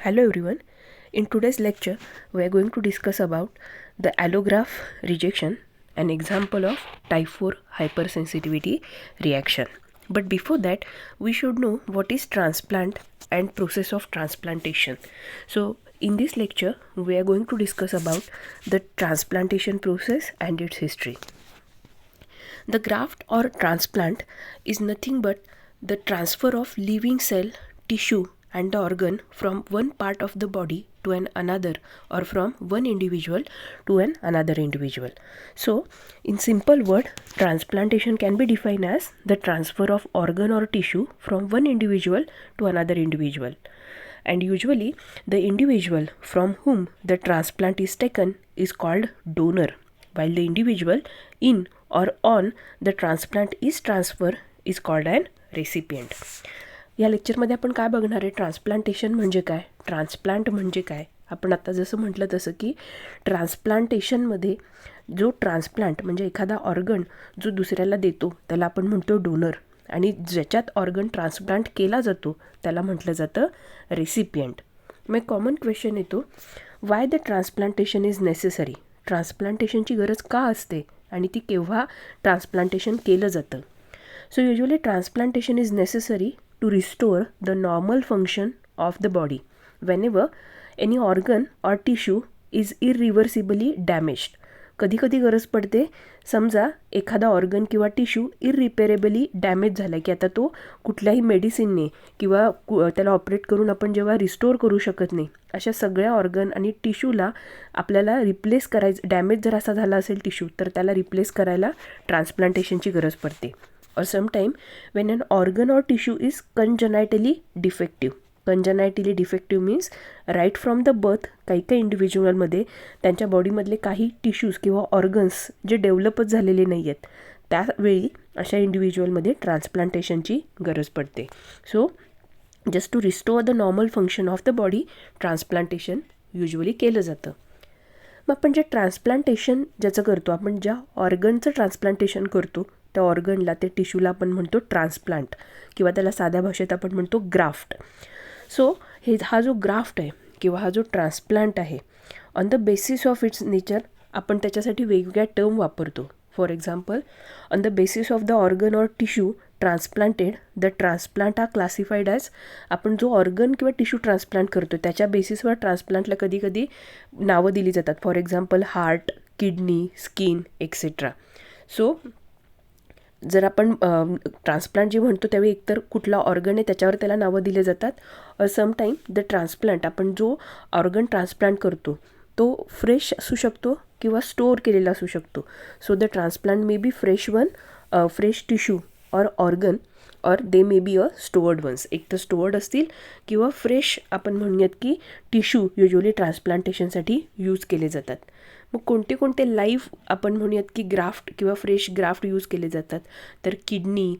Hello everyone. In today's lecture, we are going to discuss about the allograft rejection, an example of type 4 hypersensitivity reaction. But before that, we should know what is transplant and process of transplantation. So, in this lecture, we are going to discuss about the transplantation process and its history. The graft or transplant is nothing but the transfer of living cell, tissue and the organ from one part of the body to an another, or from one individual to an another individual. So, in simple word, transplantation can be defined as the transfer of organ or tissue from one individual to another individual. And usually, the individual from whom the transplant is taken is called donor, while the individual in or on the transplant is transferred is called an recipient. या लेक्चरमध्ये आपण काय बघणार आहे? Transplantation म्हणजे काय, transplant म्हणजे काय. आपण आता जसं म्हटलं तसं की ट्रान्सप्लांटेशनमध्ये जो ट्रान्सप्लांट म्हणजे एखादा ऑर्गन जो दुसऱ्याला देतो त्याला आपण म्हणतो डोनर, आणि ज्याच्यात ऑर्गन ट्रान्सप्लांट केला जातो त्याला म्हटलं जातं रेसिपियंट. मग कॉमन क्वेश्चन येतो, why the transplantation is necessary. ट्रान्सप्लांटेशनची गरज का असते आणि ती केव्हा ट्रान्सप्लांटेशन केलं जातं. So usually transplantation is necessary to restore the normal function of the body whenever any organ or tissue is irreversibly damaged. कधी कधी गरज पडते, समजा एखादा ऑर्गन किंवा टिश्यू इरिपेरेबली डॅमेज झाला की आता तो कुठल्याही मेडिसिनने किंवा त्याला ऑपरेट करून आपण जेव्हा रिस्टोर करू शकत नाही, अशा सगळ्या ऑर्गन आणि टिश्यूला आपल्याला रिप्लेस करायचं, डॅमेज जर असा झाला असेल टिश्यू तर त्याला रिप्लेस करायला ट्रान्सप्लांटेशनची गरज पडते. Or sometime when an organ or tissue is congenitally defective. Congenitally defective means right from the birth काही काही इंडिव्हिज्युअलमध्ये त्यांच्या बॉडीमधले काही टिश्यूज किंवा ऑर्गन्स जे डेव्हलपच झालेले नाही आहेत, त्यावेळी अशा इंडिव्हिज्युअलमध्ये ट्रान्सप्लांटेशनची गरज पडते. So just to restore the normal function of the body transplantation usually केलं जातं. मग आपण जे ट्रान्सप्लांटेशन ज्याचं करतो, आपण ज्या ऑर्गनचं ट्रान्सप्लांटेशन करतो त्या ऑर्गनला, ते टिश्यूला आपण म्हणतो ट्रान्सप्लांट, किंवा त्याला साध्या भाषेत आपण म्हणतो ग्राफ्ट. सो हा जो ग्राफ्ट आहे किंवा हा जो ट्रान्सप्लांट आहे, on the basis of its nature आपण त्याच्यासाठी वेगवेगळ्या टर्म वापरतो. For example, on the basis of the organ or tissue transplanted, the transplant हा क्लासिफाईड ॲज, आपण जो ऑर्गन किंवा टिश्यू ट्रान्सप्लांट करतो त्याच्या बेसिसवर ट्रान्सप्लांटला कधी कधी नावं दिली जातात. For example heart, kidney, skin etcetera. So जर आपण ट्रान्सप्लांट जे म्हणतो त्यावेळी एकतर कुठला ऑर्गन आहे त्याच्यावर त्याला नावं दिले जातात, और समटाईम द ट्रान्सप्लांट, आपण जो ऑर्गन ट्रान्सप्लांट करतो तो फ्रेश असू शकतो किंवा स्टोअर केलेला असू शकतो. So the transplant may be fresh one, fresh tissue और ऑर्गन, और दे may be a stored once. एक तर स्टोअर्ड असतील किंवा फ्रेश आपण म्हणूयात की टिश्यू युजली ट्रान्सप्लांटेशनसाठी यूज केले जातात. मग कोणते कोणते लाईव्ह आपण म्हणूयात की ग्राफ्ट किंवा फ्रेश ग्राफ्ट यूज केले जातात, तर किडनी,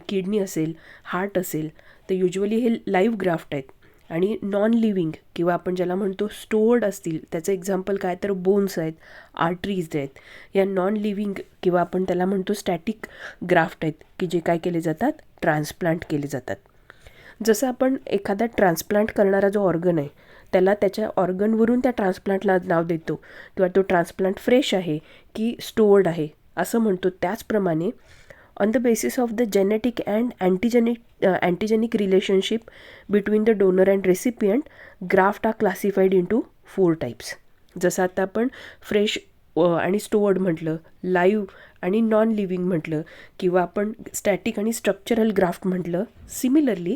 किडनी असेल, हार्ट असेल, तर युजली हे लाईव्ह ग्राफ्ट आहेत. आणि नॉन लिव्हिंग किंवा आपण ज्याला म्हणतो स्टोअर्ड असतील, त्याचं एक्झाम्पल काय, तर बोन्स आहेत, आर्टरीज आहेत. या नॉन लिव्हिंग किंवा आपण त्याला म्हणतो स्टॅटिक ग्राफ्ट आहेत की जे काय केले जातात, ट्रान्सप्लांट केले जातात. जसं आपण एखादा ट्रान्सप्लांट करणारा जो ऑर्गन आहे त्याला त्याच्या ऑर्गनवरून त्या ट्रान्सप्लांटला नाव देतो, किंवा तो ट्रान्सप्लांट फ्रेश आहे की स्टोअर्ड आहे असं म्हणतो. त्याचप्रमाणे on the basis of the genetic and antigenic relationship between the donor and recipient, graft are classified into 4 types. जसं आता आपण फ्रेश आणि स्टोअर्ड म्हटलं, लाईव्ह आणि नॉन लिव्हिंग म्हटलं, किंवा आपण स्टॅटिक आणि स्ट्रक्चरल ग्राफ्ट म्हटलं. सिमिलरली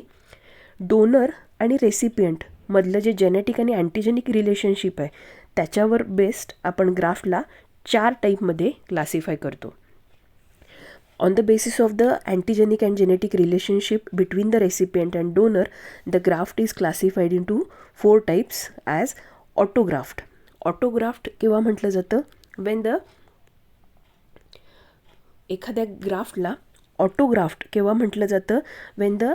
डोनर आणि रेसिपियंट मधलं जे जेनेटिक आणि अँटीजेनिक रिलेशनशिप आहे त्याच्यावर बेस्ड आपण ग्राफ्टला 4 टाईपमध्ये क्लासिफाय करतो. On the basis of the antigenic and genetic relationship between the recipient and donor, the graft is classified into 4 types as autograft. Autograft केव्हा म्हटलं जातं, when the एखाद्या ग्राफ्टला ऑटोग्राफ्ट केव्हा म्हटलं जातं, when the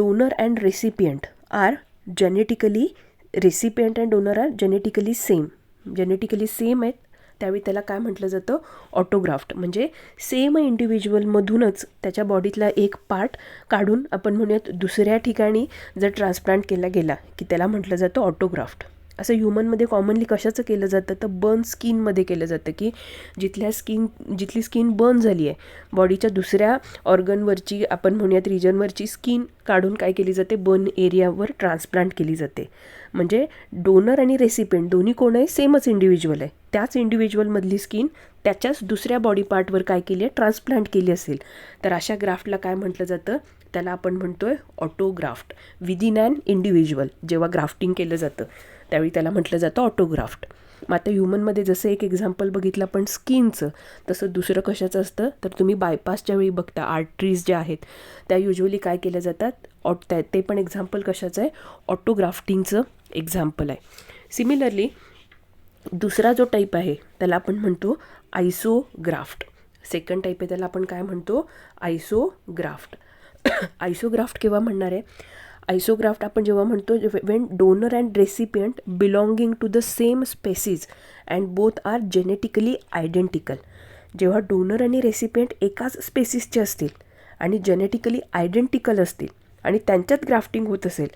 donor and recipient are genetically, recipient and donor are genetically same आहेत, त्यावेळी त्याला काय म्हटलं जातं, ऑटोग्राफ्ट. म्हणजे सेम इंडिव्हिज्युअलमधूनच त्याच्या बॉडीतला एक पार्ट काढून आपण म्हणूयात दुसऱ्या ठिकाणी जर ट्रान्सप्लांट केला गेला की त्याला म्हटलं जातं ऑटोग्राफ्ट. असं ह्युमनमध्ये कॉमनली कशाचं केलं जातं, तर बर्न स्किनमध्ये केलं जातं, की जिथली स्किन बर्न झाली आहे बॉडीच्या दुसऱ्या ऑर्गनवरची आपण म्हणूयात रिजनवरची स्किन काढून काय केली जाते, बर्न एरियावर ट्रान्सप्लांट केली जाते. म्हणजे डोनर आणि रेसिपिएंट दोन्ही कोण आहे, सेमच इंडिव्हिज्युअल आहे, त्याच इंडिव्हिज्युअलमधली स्किन त्याच्याच दुसऱ्या बॉडी पार्टवर काय केली आहे, ट्रान्सप्लांट केली असेल तर अशा ग्राफ्टला काय म्हटलं जातं, त्याला आपण म्हणतोय ऑटोग्राफ्ट. विदिन ॲन इंडिव्हिज्युअल जेव्हा ग्राफ्टिंग केलं जातं त्यावेळी त्याला म्हटलं जातं ऑटोग्राफ्ट. मग आता ह्युमनमध्ये जसं एक एक्झाम्पल बघितलं आपण स्किनचं, तसं दुसरं कशाचं असतं तर तुम्ही बायपासच्या वेळी बघता आर्टरीज ज्या आहेत त्या युजली काय केल्या जातात, ते पण एक्झाम्पल कशाचं आहे, ऑटोग्राफ्टिंगचं एक्झाम्पल आहे. सिमिलरली दुसरा जो टाईप आहे त्याला आपण म्हणतो आयसोग्राफ्ट. सेकंड टाईप आहे त्याला आपण काय म्हणतो, आयसोग्राफ्ट. आयसोग्राफ्ट केव्हा म्हणणार आहे, आयसोग्राफ्ट आपण जेव्हा म्हणतो when donor and recipient belonging to the same species and both are genetically identical. जेव्हा डोनर आणि रेसिपियंट एकाच स्पेसीसचे असतील आणि जेनेटिकली आयडेंटिकल असतील आणि त्यांच्यात ग्राफ्टिंग होत असेल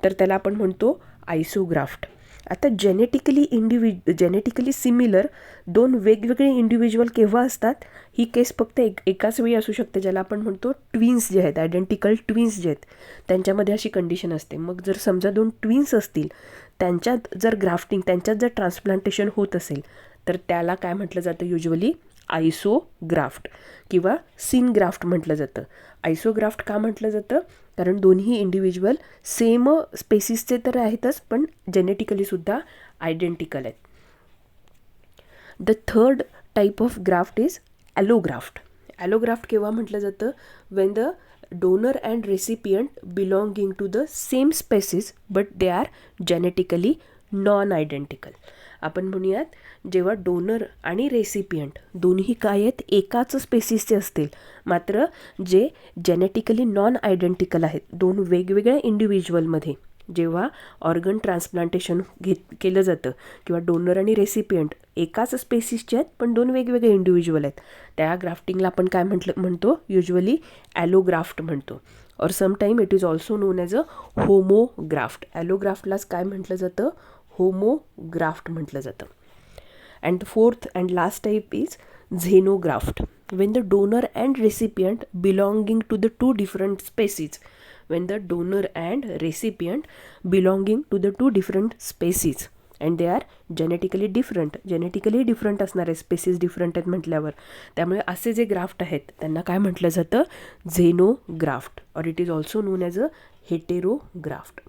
तर त्याला आपण म्हणतो आयसोग्राफ्ट. आता जेनेटिकली सिमिलर दोन वेगवेगळे इंडिव्हिज्युअल केव्हा असतात, ही केस फक्त एकाच वेळी असू शकते, ज्याला आपण म्हणतो ट्विन्स जे आहेत, आयडेंटिकल ट्विन्स जे आहेत त्यांच्यामध्ये अशी कंडिशन असते. मग जर समजा दोन ट्विन्स असतील त्यांच्यात जर त्यांच्यात जर ट्रान्सप्लांटेशन होत असेल तर त्याला काय म्हटलं जातं, युजली आयसोग्राफ्ट किंवा सिनग्राफ्ट म्हटलं जातं. आयसोग्राफ्ट का म्हटलं जातं, कारण दोन्ही इंडिव्हिज्युअल सेम स्पेसीसचे तर आहेतच पण जेनेटिकली सुद्धा आयडेंटिकल आहेत. The third type of graft is allograft. Allograft केव्हा म्हटलं जातं, when the donor and recipient belonging to the same species but they are genetically non identical. आपण म्हणूयात जेव्हा डोनर आणि रेसिपियंट दोन्ही काय आहेत, एकाच स्पेसीसचे असतील मात्र जे जेनेटिकली नॉन आयडेंटिकल आहेत, दोन वेगवेगळ्या इंडिव्हिज्युअलमध्ये जेव्हा ऑर्गन ट्रान्सप्लांटेशन केलं जातं किंवा डोनर आणि रेसिपियंट एकाच स्पेसीसचे आहेत पण दोन वेगवेगळे इंडिव्हिज्युअल आहेत, त्या ग्राफ्टिंगला आपण काय म्हणतो, युजली ॲलोग्राफ्ट म्हणतो. और sometime it is also known as a homograft. ॲलोग्राफ्टलाच काय म्हटलं जातं, होमोग्राफ्ट म्हटलं जातं. And the fourth and last type is xenograft. When the donor and recipient belonging to the two different species. when the donor and recipient belonging to the two different species and they are genetically different असणारे species different आहेत म्हटल्यावर, त्यामुळे असे जे graft आहेत त्यांना काय म्हटलं जातं, झेनोग्राफ्ट. और it is also known as a heterograft.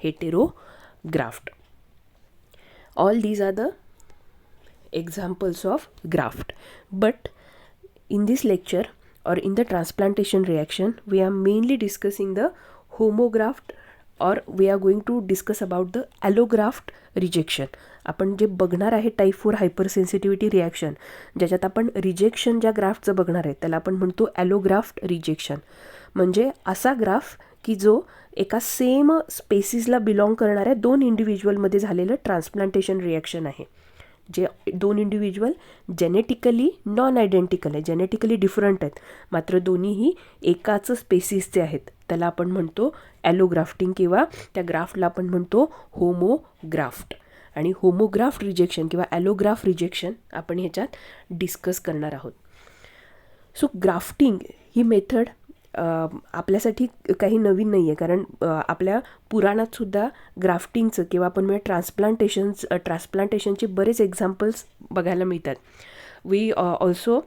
Heterograft. All these are the examples of graft. But in this lecture or in the transplantation reaction, we are mainly discussing the homograft or we are going to discuss about the allograft rejection. आपण जे बघणार आहे type 4 हायपरसेन्सिटिव्हिटी reaction, ज्याच्यात आपण rejection ज्या ग्राफ्टचं बघणार आहे त्याला आपण म्हणतो ॲलोग्राफ्ट रिजेक्शन. म्हणजे असा ग्राफ की जो एका सेम स्पेसीसला बिलॉंग करणाऱ्या दोन इंडिव्हिज्युअलमध्ये झालेलं ट्रान्सप्लांटेशन रिॲक्शन आहे. जे दोन इंडिव्हिज्युअल जेनेटिकली नॉन आयडेंटिकल आहे, जेनेटिकली डिफरंट आहेत मात्र दोन्हीही एकाच स्पेसीसचे आहेत, त्याला आपण म्हणतो ॲलोग्राफ्टिंग किंवा त्या ग्राफ्टला आपण म्हणतो होमोग्राफ्ट. आणि होमोग्राफ्ट रिजेक्शन किंवा ॲलोग्राफ्ट रिजेक्शन आपण ह्याच्यात डिस्कस करणार आहोत. सो ग्राफ्टिंग ही मेथड आपल्यासाठी काही नवीन नाही आहे, कारण आपल्या पुराणातसुद्धा ग्राफ्टिंगचं किंवा आपण म्हणजे ट्रान्सप्लांटेशनचे बरेच एक्झाम्पल्स बघायला मिळतात. We also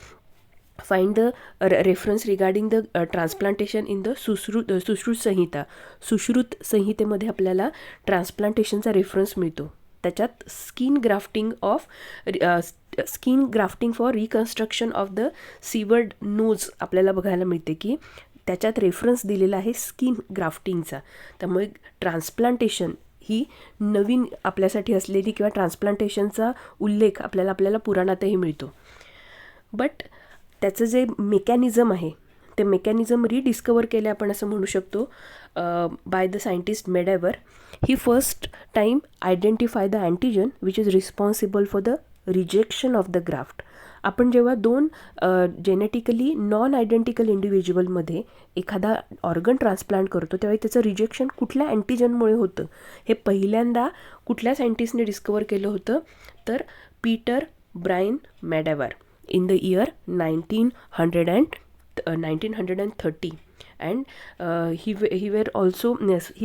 find the reference regarding the transplantation in the Sushruta Samhita. Sushruta संहितेमध्ये आपल्याला ट्रान्सप्लांटेशनचा रेफरन्स मिळतो. त्याच्यात skin grafting for reconstruction of the severed nose आपल्याला बघायला मिळते की त्याच्यात रेफरन्स दिलेला आहे स्किन ग्राफ्टिंगचा. त्यामुळे ट्रान्सप्लांटेशन ही नवीन आपल्यासाठी असलेली किंवा ट्रान्सप्लांटेशनचा उल्लेख आपल्याला पुराणातही मिळतो. बट त्याचं जे मेकॅनिझम आहे ते मेकॅनिझम रिडिस्कवर केले आपण असं म्हणू शकतो by the scientist Medawar. He first time identify the antigen which is responsible for the rejection of the graft. आपण जेव्हा दोन जेनेटिकली नॉन आयडेंटिकल इंडिव्हिज्युअलमध्ये एखादा ऑर्गन ट्रान्सप्लांट करतो त्यावेळी त्याचं रिजेक्शन कुठल्या अँटीजनमुळे होतं हे पहिल्यांदा कुठल्या सायंटिस्टने डिस्कवर केलं होतं, तर Peter Brian Medawar in the year 1930, and he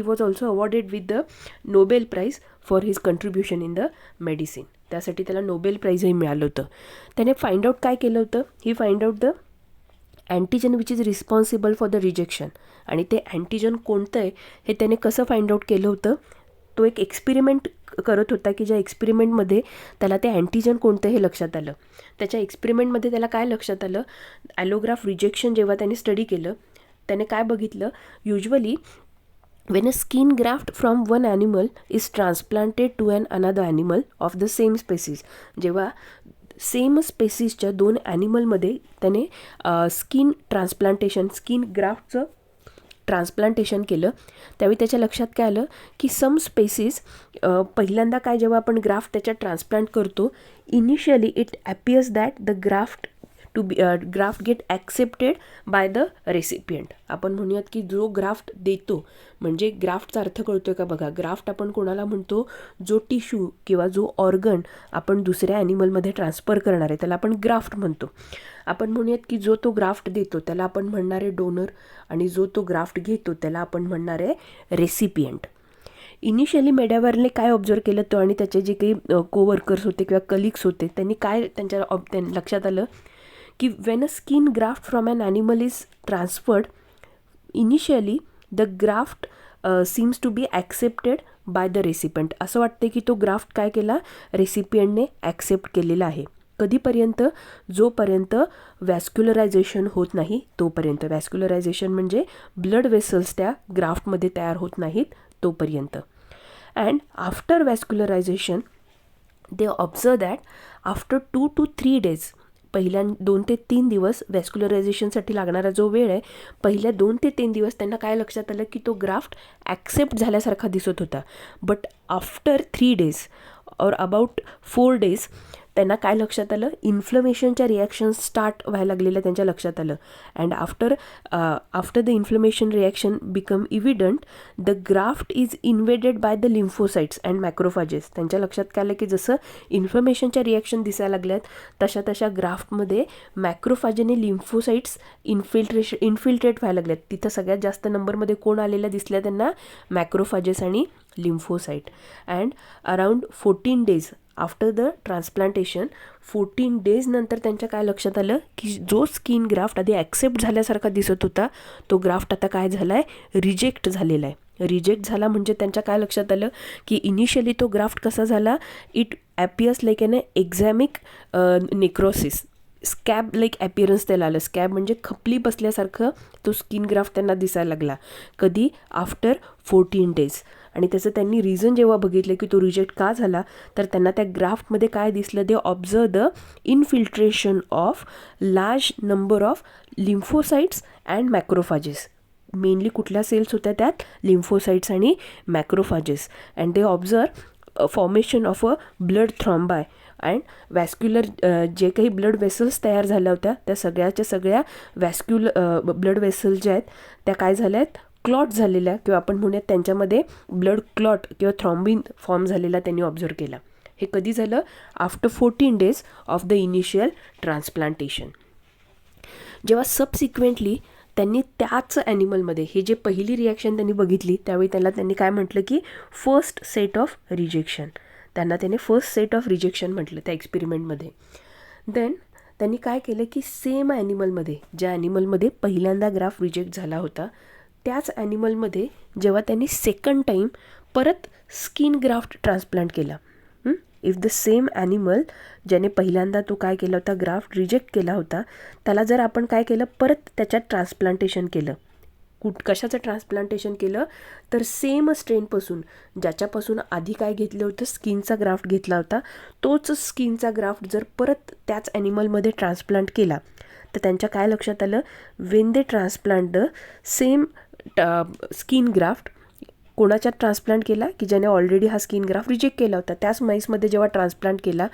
was also awarded with the Nobel Prize for his contribution in the medicine. त्यासाठी त्याला नोबेल प्राईजही मिळालं होतं. त्याने फाइंड आउट काय केलं होतं, he find out the antigen which is responsible for the rejection. आणि ते अँटीजन कोणतं आहे हे त्याने कसं फाइंड आउट केलं होतं, तो एक एक्सपेरिमेंट करत होता की ज्या एक्सपेरिमेंटमध्ये त्याला ते अँटीजन कोणतं हे लक्षात आलं. त्याच्या एक्सपेरिमेंटमध्ये त्याला काय लक्षात आलं, ॲलोग्राफ रिजेक्शन जेव्हा त्याने स्टडी केलं त्याने काय बघितलं, usually when a skin graft from one animal is transplanted to an another animal of the same species, जेव्हा सेम स्पेसिसच्या दोन ॲनिमलमध्ये त्याने स्किन ग्राफ्टचं ट्रान्सप्लांटेशन केलं त्यावेळी त्याच्या लक्षात काय आलं की सम स्पेसिस पहिल्यांदा काय जेव्हा आपण ग्राफ्ट त्याच्यात ट्रान्सप्लांट करतो initially it appears that the graft get accepted by the recipient. आपण म्हणूयात की जो ग्राफ्ट देतो, म्हणजे ग्राफ्टचा अर्थ कळतोय का बघा, ग्राफ्ट आपण कोणाला म्हणतो, जो टिश्यू किंवा जो ऑर्गन आपण दुसऱ्या ॲनिमलमध्ये ट्रान्सफर करणार आहे त्याला आपण ग्राफ्ट म्हणतो. आपण म्हणूयात की जो तो ग्राफ्ट देतो त्याला आपण म्हणणार आहे डोनर, आणि जो तो ग्राफ्ट घेतो त्याला आपण म्हणणार आहे रेसिपियंट. इनिशियली मेडेवरने काय ऑब्झर्व केलं तो आणि त्याचे जे काही कोवर्कर्स होते किंवा कलिग्स होते त्यांनी काय त्यांच्या लक्षात आलं की when a skin graft from an animal is transferred, initially the graft seems to be accepted by the recipient. असं वाटते की तो ग्राफ्ट काय केला, रेसिपियंटने ॲक्सेप्ट केलेला आहे. कधीपर्यंत, जोपर्यंत वॅस्क्युलरायझेशन होत नाही तोपर्यंत. वॅस्क्युलरायझेशन म्हणजे ब्लड वेसल्स त्या ग्राफ्टमध्ये तयार होत नाहीत तोपर्यंत. And after vascularization they observe that after 2 to 3 days, पहिल्या 2 ते 3 दिवस वॅस्क्युलरायझेशनसाठी लागणारा जो वेळ आहे, पहिल्या 2 ते 3 दिवस त्यांना काय लक्षात आलं की तो ग्राफ्ट ॲक्सेप्ट झाल्यासारखा दिसत होता. बट आफ्टर 3 days और अबाउट 4 days त्यांना काय लक्षात आलं, इन्फ्लमेशनच्या रिॲक्शन स्टार्ट व्हायला लागलेल्या त्यांच्या लक्षात आलं. And after the inflammation reaction become evident the graft is invaded by the lymphocytes and macrophages. त्यांच्या लक्षात काय आलं की जसं इन्फ्लमेशनच्या रिॲक्शन दिसायला लागल्यात तशा ग्राफ्टमध्ये मॅक्रोफाजेने लिम्फोसाइट्स इन्फिल्ट्रेट व्हायला लागल्यात. तिथं सगळ्यात जास्त नंबरमध्ये कोण आलेल्या दिसल्या त्यांना, मॅक्रोफाजेस आणि lymphocyte. And around 14 days after the transplantation, 14 days नंतर त्यांच्या काय लक्षात आलं की जो स्किन ग्राफ्ट आधी ॲक्सेप्ट झाल्यासारखा दिसत होता तो ग्राफ्ट आता काय झाला आहे, रिजेक्ट झालेला आहे. रिजेक्ट झाला म्हणजे त्यांच्या काय लक्षात आलं की इनिशियली तो ग्राफ्ट कसा झाला, it appears like an ischemic necrosis, scab like appearance त्याला आलं. स्कॅब म्हणजे खपली बसल्यासारखं तो स्किन ग्राफ्ट त्यांना दिसायला लागला. कधी, आफ्टर 14 days. आणि त्याचं त्यांनी रिझन जेव्हा बघितलं की तो रिजेक्ट का झाला, तर त्यांना त्या ग्राफ्टमध्ये काय दिसलं, they observe the infiltration of large number of lymphocytes and macrophages. Mainly कुठल्या सेल्स होत्या त्यात, लिम्फोसाइट्स आणि macrophages. And they observe formation of a blood thrombi and vascular, जे काही ब्लड वेसल्स तयार झाल्या होत्या त्या सगळ्या ब्लड वेसल्स ज्या आहेत त्या काय झाल्या आहेत, क्लॉट झालेल्या, किंवा आपण म्हणूयात त्यांच्यामध्ये ब्लड क्लॉट किंवा थ्रॉम्बिन फॉर्म झालेला त्यांनी ऑब्झर्व केला. हे कधी झालं, after 14 days of the initial transplantation. जेव्हा सबसिक्वेंटली त्यांनी त्याच ॲनिमलमध्ये हे जे पहिली रिॲक्शन त्यांनी बघितली त्यावेळी त्यांनी काय म्हटलं की फर्स्ट सेट ऑफ रिजेक्शन. त्याने फर्स्ट सेट ऑफ रिजेक्शन म्हटलं त्या एक्सपेरिमेंटमध्ये. देन त्यांनी काय केलं की सेम ॲनिमलमध्ये, ज्या ॲनिमलमध्ये पहिल्यांदा ग्राफ्ट रिजेक्ट झाला होता त्याच ॲनिमलमध्ये जेव्हा त्यांनी सेकंड टाईम परत स्किन ग्राफ्ट ट्रान्सप्लांट केला, इफ द सेम ॲनिमल ज्याने पहिल्यांदा तो काय केला होता, ग्राफ्ट रिजेक्ट केला होता, त्याला जर आपण काय केलं, परत त्याच्यात ट्रान्सप्लांटेशन केलं. कशाचं ट्रान्सप्लांटेशन केलं, तर सेम स्ट्रेनपासून, ज्याच्यापासून आधी काय घेतलं होतं, स्किनचा ग्राफ्ट घेतला होता, तोच स्किनचा ग्राफ्ट जर परत त्याच ॲनिमलमध्ये ट्रान्सप्लांट केला तर त्यांच्या काय लक्षात आलं, when they transplant the same skin graft, कोणाच्यात ट्रान्सप्लांट केला की ज्याने ऑलरेडी हा स्किन ग्राफ्ट रिजेक्ट केला होता, त्याच माईसमध्ये जेव्हा ट्रान्सप्लांट केला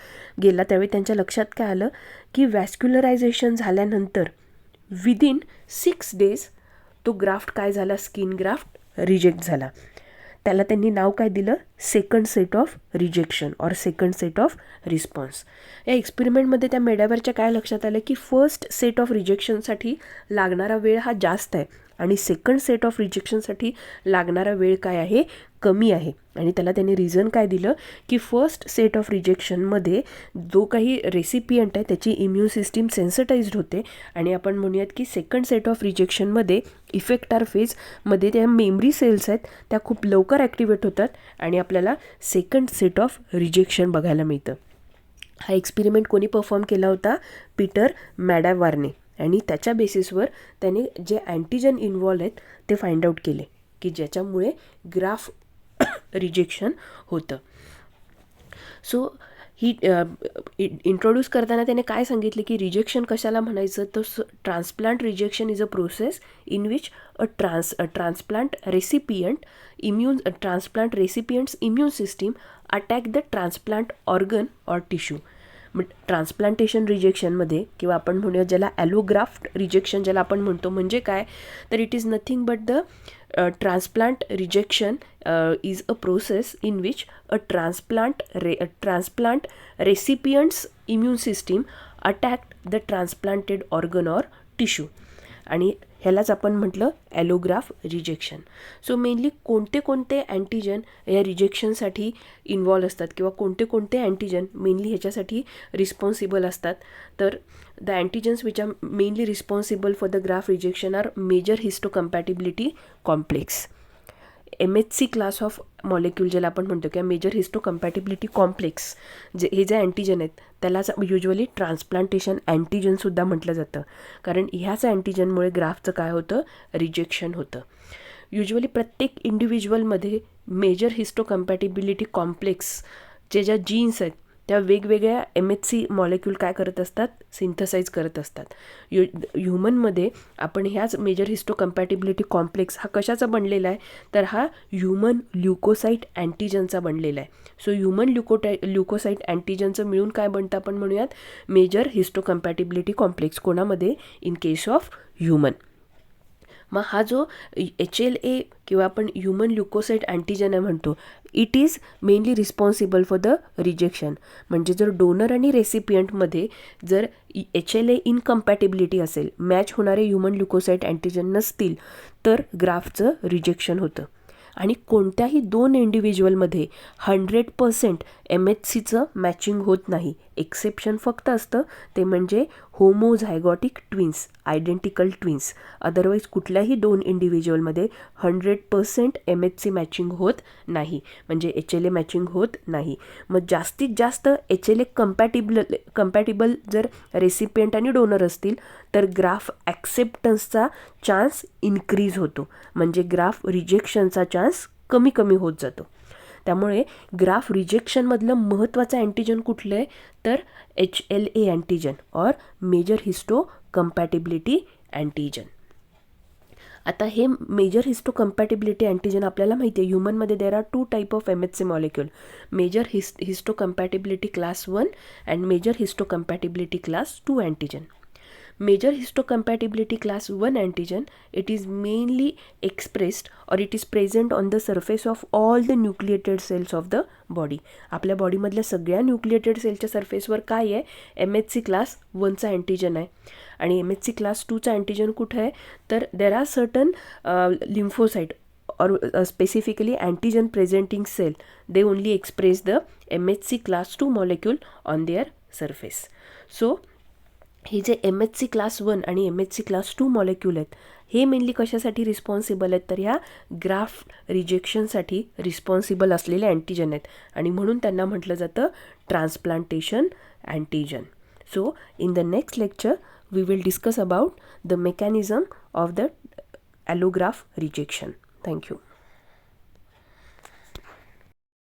गेला त्यावेळी त्यांच्या लक्षात काय आलं की वॅस्क्युलरायझेशन झाल्यानंतर विदिन 6 days तो ग्राफ्ट काय झाला, स्किन ग्राफ्ट रिजेक्ट झाला. त्याला त्यांनी नाव काय दिलं, second set of rejection or second set of response. या एक्सपेरिमेंटमध्ये त्या मेंढ्यावरच्या काय लक्षात आलं की फर्स्ट सेट ऑफ रिजेक्शनसाठी लागणारा वेळ हा जास्त आहे आणि सेकंड सेट ऑफ रिजेक्शनसाठी लागणारा वेळ काय आहे, कमी आहे. आणि त्याला त्यांनी रिझन काय दिलं की फर्स्ट सेट ऑफ रिजेक्शनमध्ये जो काही रेसिपियंट आहे त्याची इम्युन सिस्टीम सेन्सिटाइज्ड होते आणि आपण म्हणूयात की सेकंड सेट ऑफ रिजेक्शनमध्ये इफेक्टार फेजमध्ये त्या मेमरी सेल्स आहेत त्या खूप लवकर ॲक्टिवेट होतात आणि आपल्याला सेकंड सेट ऑफ रिजेक्शन बघायला मिळतं. हा एक्सपेरिमेंट कोणी परफॉर्म केला होता, पीटर मॅडावारने. आणि त्याच्या बेसिसवर त्याने जे अँटीजन इन्व्हॉल्व आहेत ते फाइंड आउट केले की ज्याच्यामुळे ग्राफ रिजेक्शन होतं. सो ही इंट्रोड्यूस करताना त्याने काय सांगितले की रिजेक्शन कशाला म्हणायचं, तर transplant rejection is a process in which transplant recipients immune system attack the transplant organ or tissue. मग ट्रान्सप्लांटेशन रिजेक्शनमध्ये किंवा आपण म्हणूया ज्याला ॲलोग्राफ्ट रिजेक्शन ज्याला आपण म्हणतो म्हणजे काय, तर it is nothing but the transplant rejection is a process in which a transplant recipient's immune system attacked the transplanted organ or tissue. आणि ह्यालाच आपण म्हटलं ॲलोग्राफ रिजेक्शन. सो मेनली कोणते कोणते अँटीजन या रिजेक्शनसाठी इन्व्हॉल्व असतात किंवा कोणते कोणते अँटीजन मेनली ह्याच्यासाठी रिस्पॉन्सिबल असतात, तर the antigens which are mainly responsible for the graft rejection are major histocompatibility complex, MHC class of molecule ज्याला आपण म्हणतो किंवा मेजर हिस्टोकम्पॅटिबिलिटी कॉम्प्लेक्स, जे हे जे अँटीजन आहेत त्यालाच युजली ट्रान्सप्लांटेशन अँटीजनसुद्धा म्हटलं जातं, कारण ह्याच अँटीजनमुळे ग्राफचं काय होतं, रिजेक्शन होतं. युजली प्रत्येक इंडिव्हिज्युअलमध्ये मेजर हिस्टोकम्पॅटिबिलिटी कॉम्प्लेक्स ज्या जीन्स आहेत त्या वेगवेगळ्या MHC मॉलिक्यूल काय करत असतात, सिंथसाइज करत असतात. ह्युमनमध्ये आपण ह्याच मेजर हिस्टोकम्पॅटिबिलिटी कॉम्प्लेक्स हा कशाचा बनलेला आहे, तर हा ह्युमन ल्युकोसाईट अँटीजनचा बनलेला आहे. सो ह्युमन ल्युकोसाईट अँटीजनचं मिळून काय बनतं, आपण म्हणूयात मेजर हिस्टोकम्पॅटिबिलिटी कॉम्प्लेक्स. कोणामध्ये, इन केस ऑफ ह्युमन. मग हा जो HLA किंवा आपण ह्युमन ल्युकोसाईट अँटीजन आहे म्हणतो, it is mainly responsible for the rejection. म्हणजे जर डोनर आणि रेसिपियंटमध्ये जर HLA इनकम्पॅटिबिलिटी असेल, मॅच होणारे ह्युमन ल्युकोसाईट अँटीजन नसतील, तर ग्राफचं रिजेक्शन होतं. आणि कोणत्याही दोन इंडिव्हिज्युअलमध्ये 100% MHCचं मॅचिंग होत नाही. एक्सेप्शन फक्त असतं ते म्हणजे होमोझायगॉटिक ट्विन्स, आयडेंटिकल ट्विन्स. अदरवाईज कुठल्याही दोन इंडिव्हिज्युअलमध्ये 100% MHC मॅचिंग होत नाही, म्हणजे HLA मॅचिंग होत नाही. मग जास्तीत जास्त HLA कम्पॅटिबल जर रेसिपियंट आणि डोनर असतील तर ग्राफ ॲक्सेप्टन्सचा चान्स इन्क्रीज होतो, म्हणजे ग्राफ रिजेक्शनचा चान्स कमी कमी होत जातो. त्यामुळे ग्राफ रिजेक्शनमधलं महत्त्वाचं अँटीजन कुठलं आहे, तर HLA antigen or major histocompatibility antigen. आता हे मेजर हिस्टोकम्पॅटिबिलिटी अँटीजन आपल्याला माहिती आहे ह्युमनमध्ये there are 2 type of MHC molecule, major histocompatibility class 1 and major histocompatibility class 2 antigen. Major histocompatibility class 1 antigen, it is mainly expressed or it is present on the surface of all the nucleated cells of the body. आपल्या बॉडीमधल्या सगळ्या nucleated सेलच्या सरफेसवर काय आहे, MHC class 1चा antigen आहे. आणि MHC class 2चा antigen कुठं आहे, तर there are certain lymphocyte or specifically antigen presenting cell, they only express the MHC class 2 molecule on their surface. So हे जे MHC क्लास 1 आणि MHC क्लास 2 मॉलिक्यूल आहेत हे मेनली कशासाठी रिस्पॉन्सिबल आहेत, तर ह्या ग्राफ रिजेक्शनसाठी रिस्पॉन्सिबल असलेले अँटीजन आहेत आणि म्हणून त्यांना म्हटलं जातं transplantation antigen. So in the next lecture we will discuss about the mechanism of the allograft rejection. Thank you.